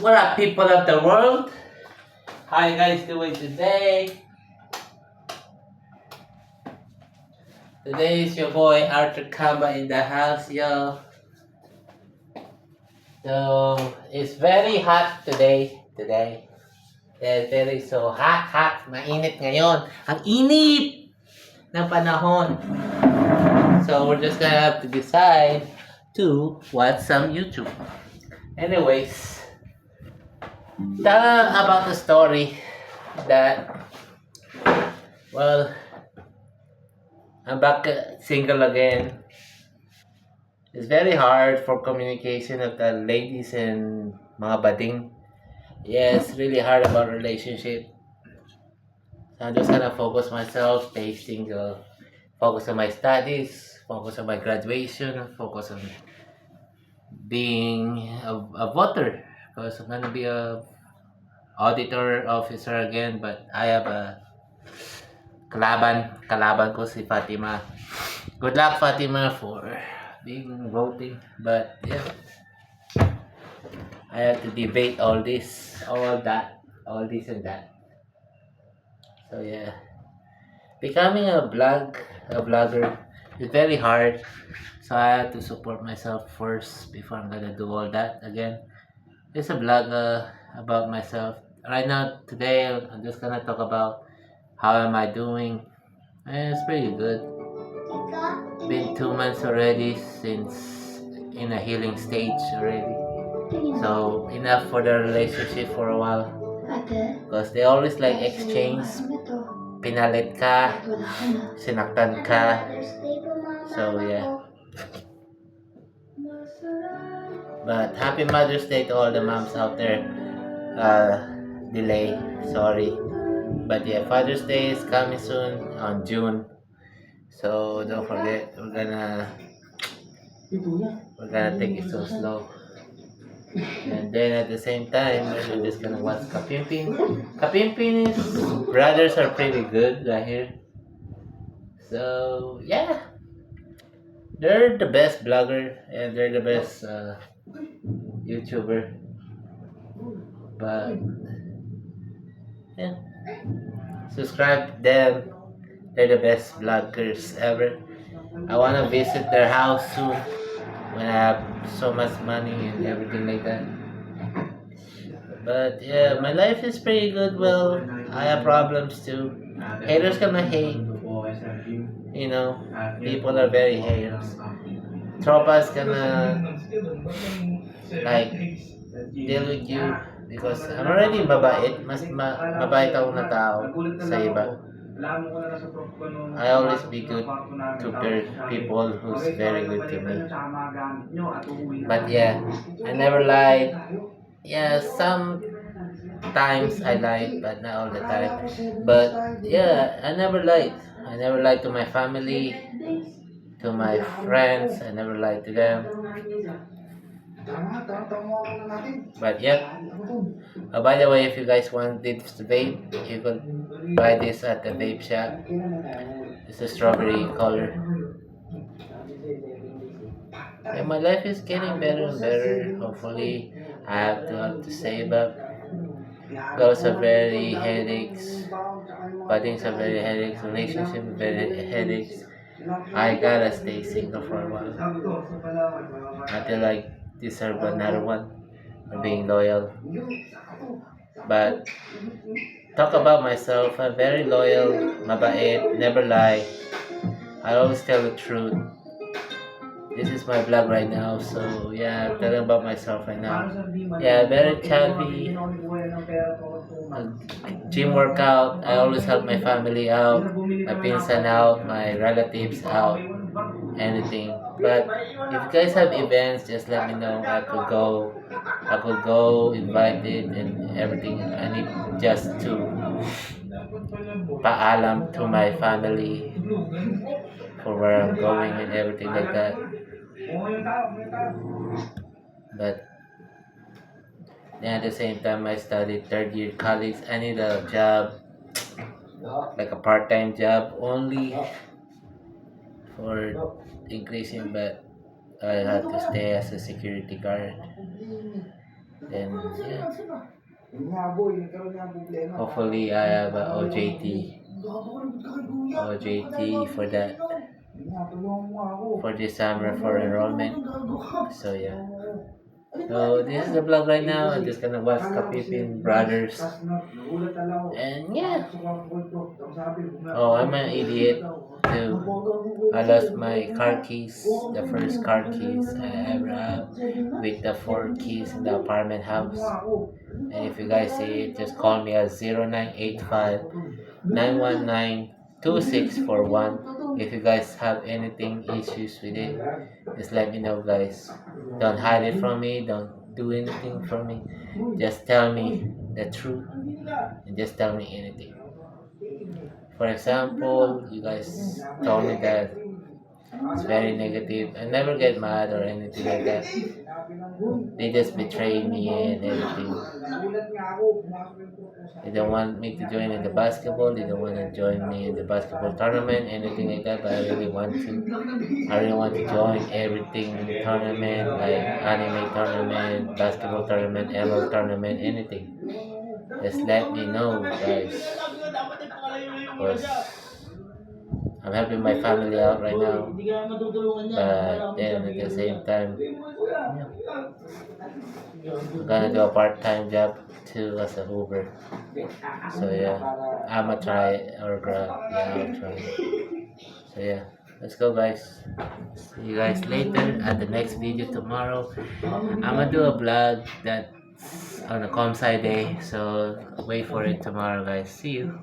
What up, people of the world? How you guys doing today? Today is your boy Arthur Kamba in the house, yo. So it's very hot today. It's very so hot. Mainit ngayon. Ang init ng panahon. So we're just gonna have to decide to watch some YouTube. Anyways, tell about the story that, well, I'm back single again. It's very hard for communication of the ladies and mga bading. Yeah, it's really hard about relationship. So I'm just gonna focus myself, stay single, focus on my studies, focus on my graduation, focus on being a voter. Because I'm gonna be a auditor officer again, but I have a kalaban ko si Fatima. Good luck, Fatima, for being voting. But yeah, I have to debate all this and that. So yeah, becoming a vlogger is very hard. So I have to support myself first before I'm gonna do all that again. It's a vlog about myself. Right now, today, I'm just gonna talk about how am I doing. And it's pretty good. Been 2 months already since in a healing stage already. So enough for the relationship for a while. Because they always like exchange. Pinalit ka, sinaktan ka. So yeah. But happy Mother's Day to all the moms out there. Delay, sorry. But yeah, Father's Day is coming soon on June. So don't forget, we're gonna take it so slow. And then at the same time, we're just gonna watch Kapimpin. Kapimpin's brothers are pretty good right here. So yeah, they're the best blogger and they're the best YouTuber. But yeah, subscribe to them. They're the best vloggers ever. I wanna visit their house soon when I have so much money and everything like that. But yeah, my life is pretty good. Well, I have problems too. Haters gonna hate. You know, people are very haters. Tropa's gonna like deal with you because I'm already mabait. Mabait ako na tao sa iba. I always be good to people who's very good to me. But yeah, I never lied. Yeah, sometimes I lied, but not all the time. But yeah, I never lied. I never lied to my family, to my friends. I never lied to them. But yeah. By the way, if you guys want this vape, you could buy this at the vape shop. It's a strawberry color. Yeah, my life is getting better and better. Hopefully, I have to save up. Girls are very headaches. Weddings are very headaches. Relationships are very headaches. I gotta stay single for a while until I deserve another one for being loyal. But talk about myself. I'm very loyal, mabait, never lie. I always tell the truth. This is my vlog right now, so yeah, I'm telling about myself right now. Yeah, very chubby, gym workout. I always help my family out, my pinsan out, my relatives out, anything. But if you guys have events, just let me know. I could go, invited, and everything. I need just to paalam to my family for where I'm going and everything like that. But then at the same time, I studied third year college. I need a job, like a part-time job only for increasing, but I had to stay as a security guard. Then yeah, hopefully I have a OJT for that, for this summer for enrollment. So yeah. So this is the vlog right now. I'm just gonna watch Kapipin Brothers. And yeah. Oh, I'm an idiot too. I lost my car keys, the first car keys I ever had, with the 4 keys in the apartment house. And if you guys see it, just call me at 0985 919 2641. If you guys have anything issues with it, just let me know, guys. Don't hide it from me. Don't do anything from me. Just tell me the truth and just tell me anything. For example, you guys told me that it's very negative. I never get mad or anything like that. They just betray me and everything. They don't want me to join in the basketball. They don't want to join me in the basketball tournament, anything like that. But I really want to. I really want to join everything tournament, like anime tournament, basketball tournament, ML tournament, anything. Just let me know, guys. Because I'm helping my family out right now. But then at the same time, I'm gonna do a part-time job too as a Uber. So yeah, I'ma try it or Grab. Yeah, I'll try it. So yeah, let's go, guys. See you guys later at the next video tomorrow. I'ma do a vlog that's on a Comsci day. So wait for it tomorrow, guys. See you.